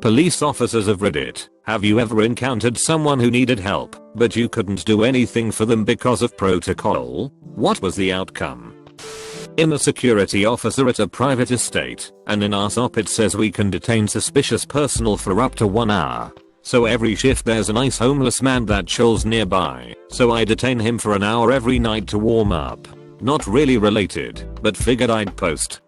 Police officers of Reddit, have you ever encountered someone who needed help, but you couldn't do anything for them because of protocol? What was the outcome? I'm a security officer at a private estate, and in our SOP it says we can detain suspicious personnel for up to 1 hour. So every shift there's a nice homeless man that chills nearby, so I detain him for an hour every night to warm up. Not really related, but figured I'd post.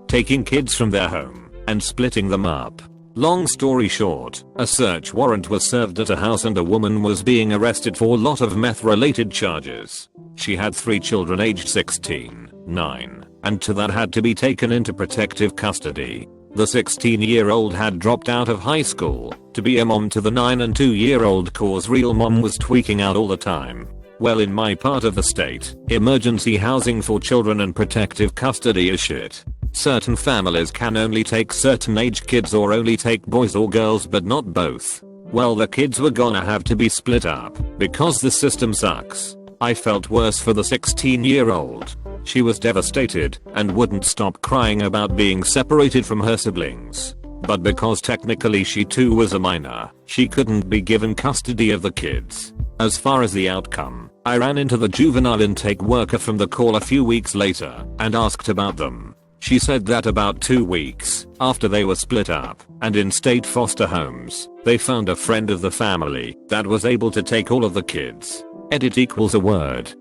Taking kids from their home and splitting them up. Long story short, a search warrant was served at a house and a woman was being arrested for a lot of meth related charges. She had 3 children aged 16, 9, and 2 that had to be taken into protective custody. The 16-year-old had dropped out of high school to be a mom to the 9 and 2-year-old cause real mom was tweaking out all the time. Well, in my part of the state, emergency housing for children and protective custody is shit. Certain families can only take certain age kids or only take boys or girls but not both. Well, the kids were gonna have to be split up because the system sucks. I felt worse for the 16-year-old. She was devastated and wouldn't stop crying about being separated from her siblings. But because technically she too was a minor, she couldn't be given custody of the kids. As far as the outcome, I ran into the juvenile intake worker from the call a few weeks later and asked about them. She said that about 2 weeks after they were split up and in state foster homes, they found a friend of the family that was able to take all of the kids. Edit equals a word.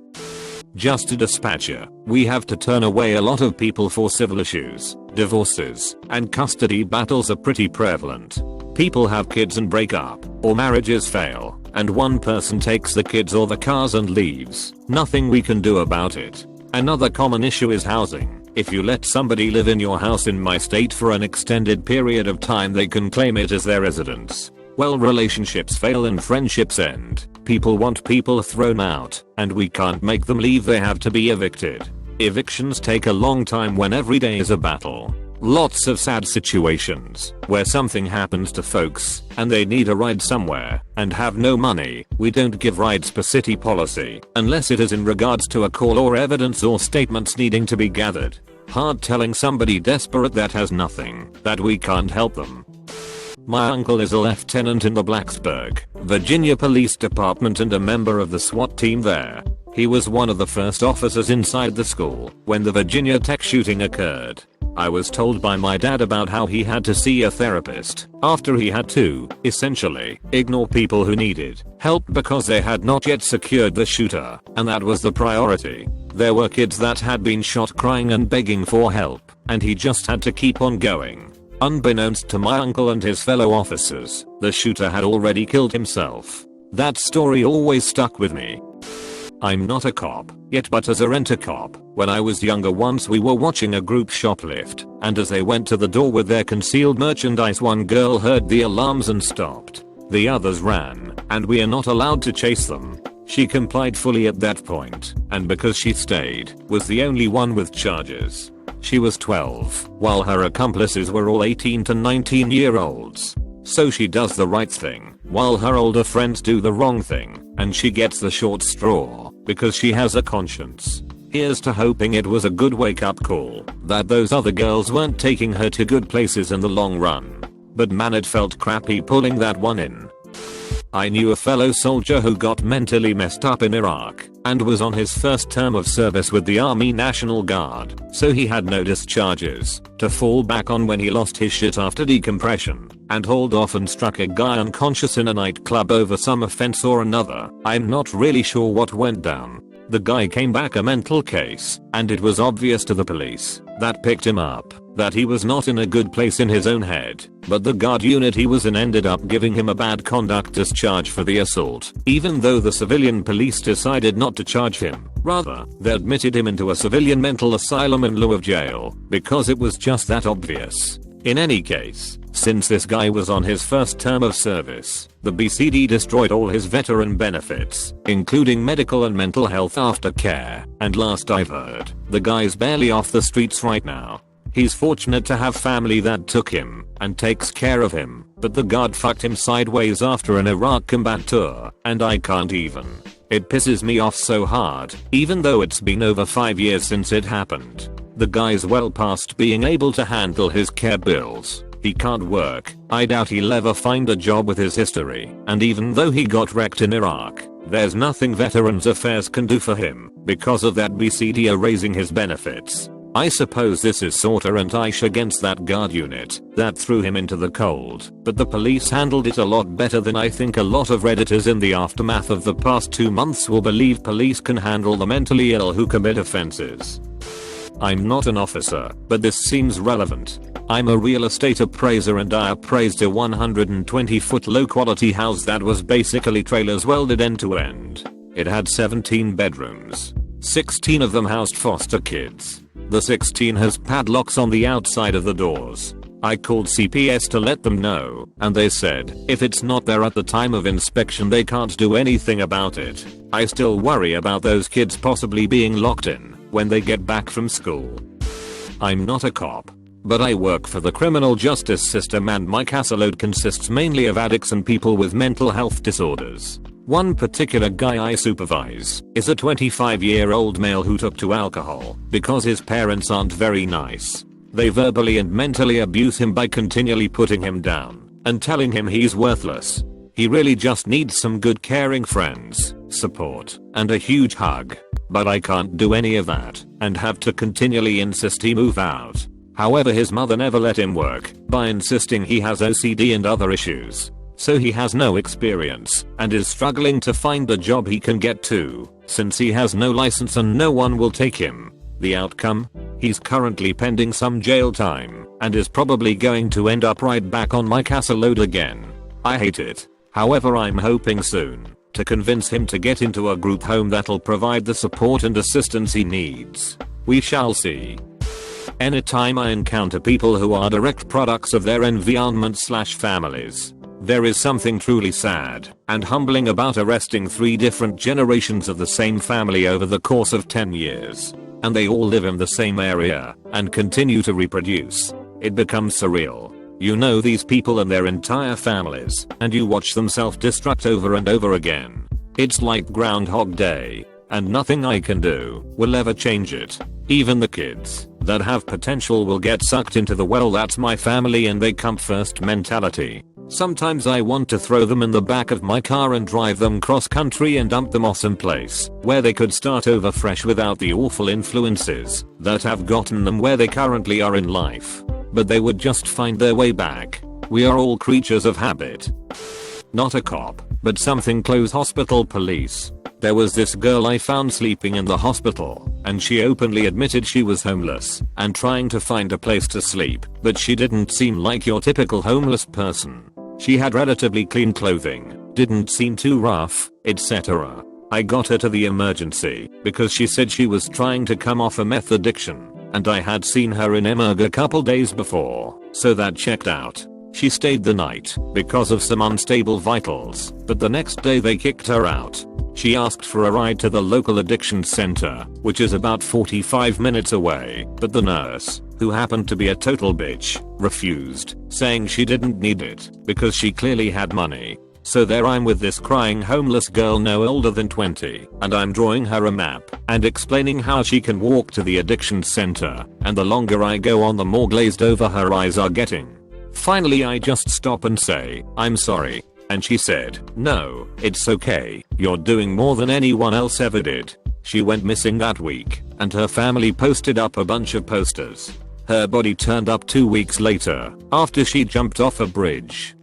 Just a dispatcher, we have to turn away a lot of people for civil issues, divorces, and custody battles are pretty prevalent. People have kids and break up, or marriages fail, and one person takes the kids or the cars and leaves. Nothing we can do about it. Another common issue is housing. If you let somebody live in your house in my state for an extended period of time, they can claim it as their residence. Well, relationships fail and friendships end. People want people thrown out, and we can't make them leave, they have to be evicted. Evictions take a long time when every day is a battle. Lots of sad situations where something happens to folks and they need a ride somewhere and have no money. We don't give rides per city policy unless it is in regards to a call or evidence or statements needing to be gathered. Hard telling somebody desperate that has nothing that we can't help them. My uncle is a lieutenant in the Blacksburg, Virginia Police Department and a member of the SWAT team there. He was one of the first officers inside the school when the Virginia Tech shooting occurred. I was told by my dad about how he had to see a therapist after he had to, essentially, ignore people who needed help because they had not yet secured the shooter, and that was the priority. There were kids that had been shot crying and begging for help, and he just had to keep on going. Unbeknownst to my uncle and his fellow officers, the shooter had already killed himself. That story always stuck with me. I'm not a cop yet, but as a rent-a-cop, when I was younger once we were watching a group shoplift, and as they went to the door with their concealed merchandise, one girl heard the alarms and stopped. The others ran, and we are not allowed to chase them. She complied fully at that point, and because she stayed, was the only one with charges. She was 12, while her accomplices were all 18 to 19-year-olds. So she does the right thing, while her older friends do the wrong thing, and she gets the short straw, because she has a conscience. Here's to hoping it was a good wake-up call, that those other girls weren't taking her to good places in the long run. But man, it felt crappy pulling that one in. I knew a fellow soldier who got mentally messed up in Iraq, and was on his first term of service with the Army National Guard, so he had no discharges to fall back on when he lost his shit after decompression, and hauled off and struck a guy unconscious in a nightclub over some offense or another. I'm not really sure what went down. The guy came back a mental case, and it was obvious to the police that picked him up that he was not in a good place in his own head, but the guard unit he was in ended up giving him a bad conduct discharge for the assault, even though the civilian police decided not to charge him. Rather, they admitted him into a civilian mental asylum in lieu of jail, because it was just that obvious. In any case, since this guy was on his first term of service, the BCD destroyed all his veteran benefits, including medical and mental health aftercare, and last I've heard, the guy's barely off the streets right now. He's fortunate to have family that took him and takes care of him, but the guard fucked him sideways after an Iraq combat tour, and I can't even. It pisses me off so hard, even though it's been over 5 years since it happened. The guy's well past being able to handle his care bills. He can't work. I doubt he'll ever find a job with his history, and even though he got wrecked in Iraq, there's nothing Veterans Affairs can do for him because of that BCD are raising his benefits. I suppose this is sorta anti-ish against that guard unit that threw him into the cold, but the police handled it a lot better than I think a lot of redditors in the aftermath of the past 2 months will believe police can handle the mentally ill who commit offenses. I'm not an officer, but this seems relevant. I'm a real estate appraiser and I appraised a 120-foot low-quality house that was basically trailers welded end to end. It had 17 bedrooms. 16 of them housed foster kids. The 16 has padlocks on the outside of the doors. I called CPS to let them know, and they said if it's not there at the time of inspection they can't do anything about it. I still worry about those kids possibly being locked in when they get back from school. I'm not a cop, but I work for the criminal justice system and my caseload consists mainly of addicts and people with mental health disorders. One particular guy I supervise is a 25-year-old male who took to alcohol because his parents aren't very nice. They verbally and mentally abuse him by continually putting him down and telling him he's worthless. He really just needs some good caring friends, support, and a huge hug. But I can't do any of that and have to continually insist he move out. However, his mother never let him work by insisting he has OCD and other issues. So he has no experience and is struggling to find a job he can get to since he has no license and no one will take him. The outcome? He's currently pending some jail time and is probably going to end up right back on my caseload again. I hate it. However, I'm hoping soon to convince him to get into a group home that'll provide the support and assistance he needs. We shall see. Anytime I encounter people who are direct products of their environment/families, there is something truly sad and humbling about arresting 3 different generations of the same family over the course of 10 years. And they all live in the same area and continue to reproduce. It becomes surreal. You know these people and their entire families, and you watch them self-destruct over and over again. It's like Groundhog Day, and nothing I can do will ever change it. Even the kids that have potential will get sucked into the well that's my family and they come first mentality. Sometimes I want to throw them in the back of my car and drive them cross country and dump them off someplace where they could start over fresh without the awful influences that have gotten them where they currently are in life. But they would just find their way back. We are all creatures of habit. Not a cop, but something close. Hospital police. There was this girl I found sleeping in the hospital, and she openly admitted she was homeless and trying to find a place to sleep, but she didn't seem like your typical homeless person. She had relatively clean clothing, didn't seem too rough, etc. I got her to the emergency because she said she was trying to come off a meth addiction, and I had seen her in Emerg a couple days before, so that checked out. She stayed the night because of some unstable vitals, but the next day they kicked her out. She asked for a ride to the local addiction center, which is about 45 minutes away, but the nurse, who happened to be a total bitch, refused, saying she didn't need it because she clearly had money. So there I'm with this crying homeless girl no older than 20, and I'm drawing her a map and explaining how she can walk to the addiction center, and the longer I go on the more glazed over her eyes are getting. Finally I just stop and say, "I'm sorry." And she said, "No, it's okay, you're doing more than anyone else ever did." She went missing that week, and her family posted up a bunch of posters. Her body turned up 2 weeks later, after she jumped off a bridge.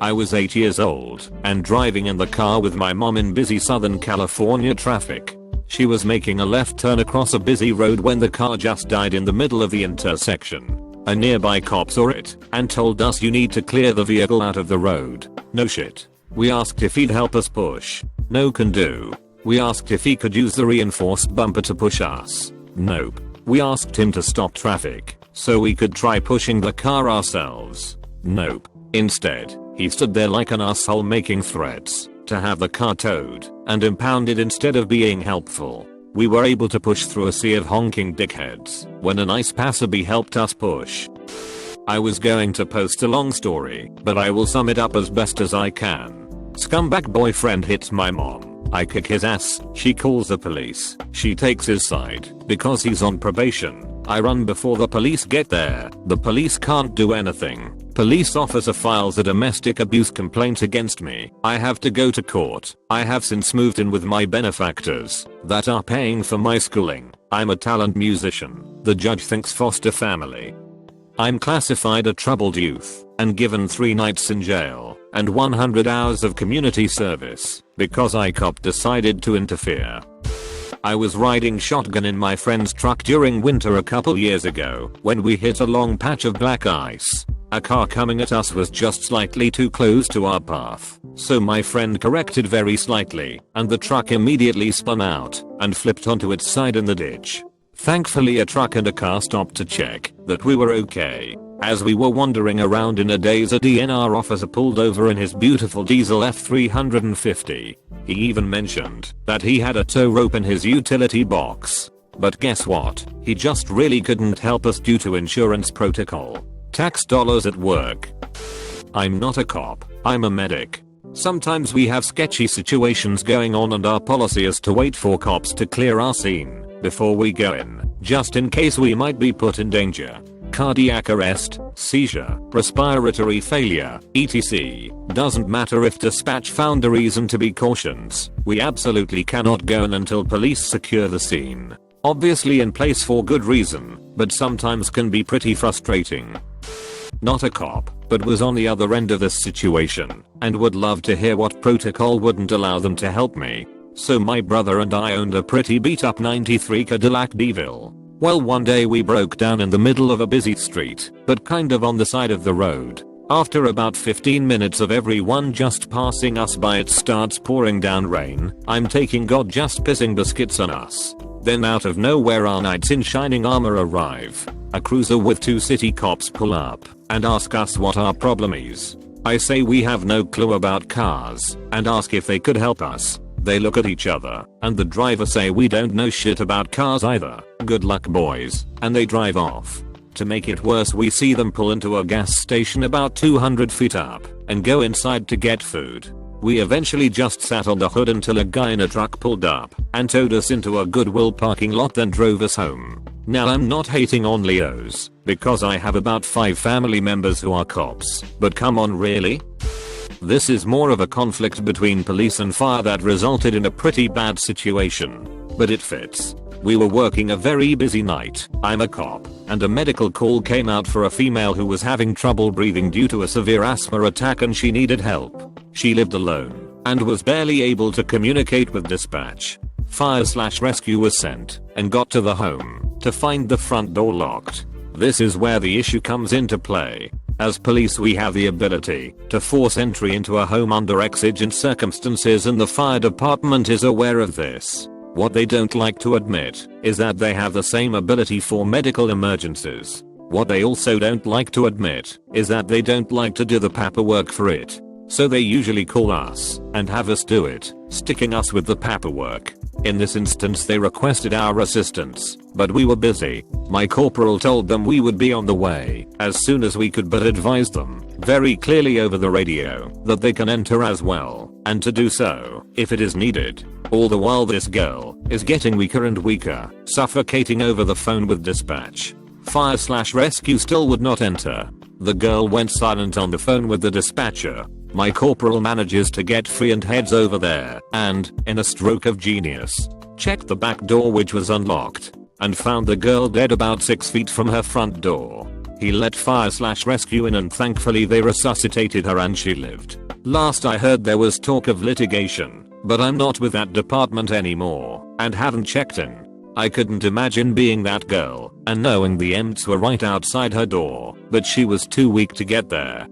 I was 8 years old, and driving in the car with my mom in busy Southern California traffic. She was making a left turn across a busy road when the car just died in the middle of the intersection. A nearby cop saw it and told us, "You need to clear the vehicle out of the road." No shit. We asked if he'd help us push. No can do. We asked if he could use the reinforced bumper to push us. Nope. We asked him to stop traffic so we could try pushing the car ourselves. Nope. Instead, he stood there like an asshole making threats to have the car towed and impounded instead of being helpful. We were able to push through a sea of honking dickheads when a nice passerby helped us push. I was going to post a long story, but I will sum it up as best as I can. Scumbag boyfriend hits my mom. I kick his ass. She calls the police. She takes his side because he's on probation. I run before the police get there. The police can't do anything. Police officer files a domestic abuse complaint against me. I have to go to court. I have since moved in with my benefactors that are paying for my schooling. I'm a talent musician. The judge thinks foster family. I'm classified a troubled youth and given 3 nights in jail and 100 hours of community service because cop decided to interfere. I was riding shotgun in my friend's truck during winter a couple years ago when we hit a long patch of black ice. A car coming at us was just slightly too close to our path, so my friend corrected very slightly and the truck immediately spun out and flipped onto its side in the ditch. Thankfully a truck and a car stopped to check that we were okay. As we were wandering around in a daze, a DNR officer pulled over in his beautiful diesel F350. He even mentioned that he had a tow rope in his utility box. But guess what? He just really couldn't help us due to insurance protocol. Tax dollars at work. I'm not a cop, I'm a medic. Sometimes we have sketchy situations going on and our policy is to wait for cops to clear our scene before we go in, just in case we might be put in danger. Cardiac arrest, seizure, respiratory failure, etc. Doesn't matter if dispatch found a reason to be cautious. We absolutely cannot go in until police secure the scene. Obviously in place for good reason, but sometimes can be pretty frustrating. Not a cop, but was on the other end of this situation and would love to hear what protocol wouldn't allow them to help me. So my brother and I owned a pretty beat up 93 Cadillac DeVille. Well, one day we broke down in the middle of a busy street, but kind of on the side of the road. After about 15 minutes of everyone just passing us by, it starts pouring down rain. I'm taking God just pissing biscuits on us. Then out of nowhere our knights in shining armor arrive. A cruiser with 2 city cops pull up and ask us what our problem is. I say we have no clue about cars and ask if they could help us. They look at each other and the driver say we don't know shit about cars either. Good luck boys, and they drive off. To make it worse, we see them pull into a gas station about 200 feet up and go inside to get food. We eventually just sat on the hood until a guy in a truck pulled up and towed us into a Goodwill parking lot, then drove us home. Now I'm not hating on Leos because I have about 5 family members who are cops, but come on, really? This is more of a conflict between police and fire that resulted in a pretty bad situation, but it fits. We were working a very busy night. I'm a cop, and a medical call came out for a female who was having trouble breathing due to a severe asthma attack and she needed help. She lived alone and was barely able to communicate with dispatch. Fire/rescue was sent and got to the home to find the front door locked. This is where the issue comes into play. As police, we have the ability to force entry into a home under exigent circumstances, and the fire department is aware of this. What they don't like to admit is that they have the same ability for medical emergencies. What they also don't like to admit is that they don't like to do the paperwork for it. So they usually call us and have us do it, sticking us with the paperwork. In this instance they requested our assistance, but we were busy. My corporal told them we would be on the way as soon as we could, but advised them very clearly over the radio that they can enter as well, and to do so if it is needed. All the while this girl is getting weaker and weaker, suffocating over the phone with dispatch. Fire/rescue still would not enter. The girl went silent on the phone with the dispatcher. My corporal manages to get free and heads over there and, in a stroke of genius, checked the back door, which was unlocked, and found the girl dead about 6 feet from her front door. He let fire/rescue in and thankfully they resuscitated her and she lived. Last I heard there was talk of litigation, but I'm not with that department anymore and haven't checked in. I couldn't imagine being that girl and knowing the EMTs were right outside her door, but she was too weak to get there.